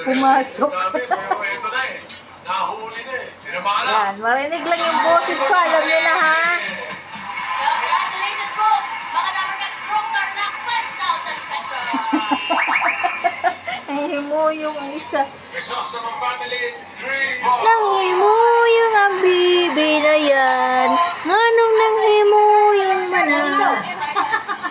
Pumasok. Yan, marinig lang yung boses ko. Alam niyo na, ha? Congratulations po! Baka dapat ka-stroke tarlac 5,000 pesos. Nangihimuyong ang isa. Nang Nangihimuyong ang bibi na yan. Nganong nanghimuyong mana?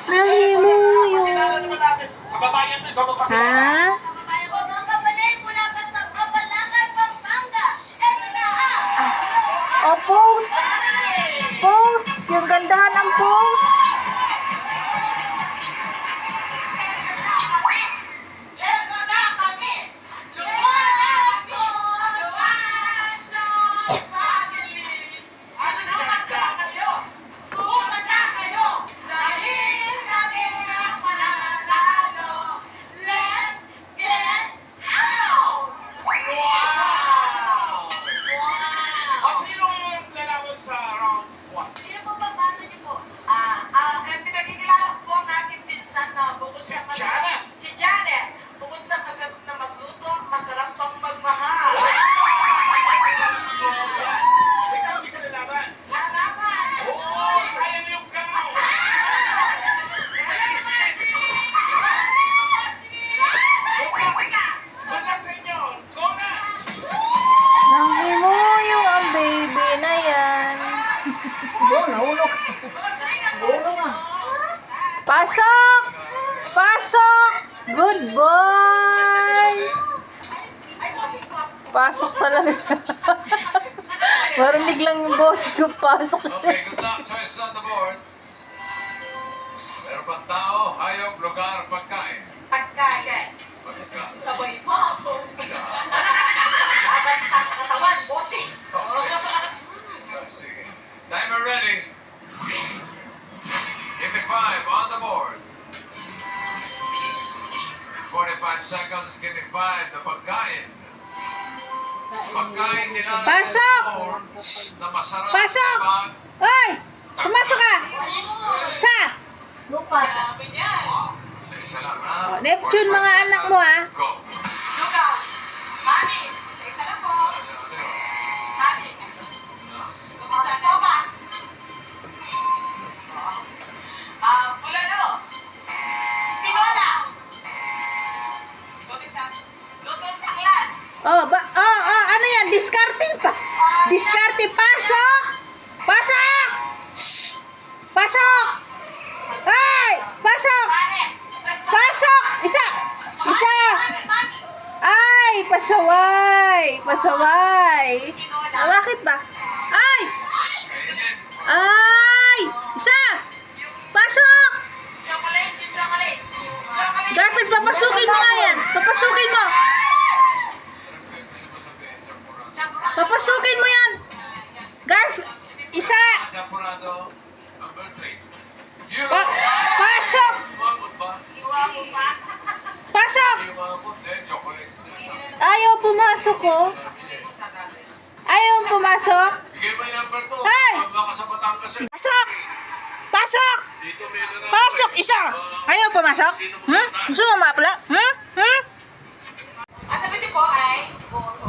Nanghimuyong. Ha? Kababayan ko, mga kabanin, mula pa sa Mabalacan, Pampanga. Eto na O, pose. Pose. Yung gandahan ng pose. Eto na kami! Luwasok! Luwasok! Family! Ano naman kayo? Kumanta kayo! Dahil kami ang mananalo! Let's get out! Wow! Wow! Sino ang lalaban sa round 1? Sino po pambato niyo po? Pinagkikilala po ang aking pinsan na bukod sa masarap. Si Janet. Bukod sa masarap na magluto, masarap pang magmahal. Ikaw, hindi ka lalaban. Lalaban! Oo, sayang yung gown. Good luck sa inyo. Go na! Nangihimuyong ang baby na yan. Pasok! Pasok! Good boy! Pasok talaga. Marinig lang yung boss ko. Pasok. Okay, good luck. Choices on the board. Meron pang tao, hayop, lugar, pagkain. Pagkain. Pagkain. Sabay pa po. Abay ka sa katawan, bossing. Sige. Timer ready. Give me 5 on the board. 45 seconds, give me 5 na pagkain. Pagkain nila Pasok! na masarap Pasok! pag Hoy! Pumasok ka! Sa! Sabi niya. sa isa lang ha. Neptune, mga anak mo, ha? Go. Lugaw. Mami. Sa isa lang po. Mami. Kapisyanan. Thomas. Bulalo. Tinola. Kapisyanan. Lutong taklan. Ano yan? Discarding pa. Discarding. Pasok! Pasok! Shh! Pasok! Ay! Pasok! Pares. Pasok! Isa! Isa! Mami. Ay! Pasaway! Pasaway! Ah, bakit ba? Ay! Shh! Ay! Isa! Pasok! Chocolate. Chocolate. Chocolate. Garfield, papasukin mo nga yan! Papasukin mo! Papasukin mo yan! Garfield! Isa! Champurado, number 3. Pasok! Umabot ba? Iwapo pa. Pasok! Hindi umabot. Chocolate. Ayaw pumasok ko. Ayaw pumasok. Bigay mo yung number 2. Hey! Baka sa Batangas eh. Pasok! Pasok! Dito meron na. Pasok! Isa! Ayaw pumasok? Hmm? Gusto mo mapala? Hmm? Hmm? Ang sagot niyo po ay boto.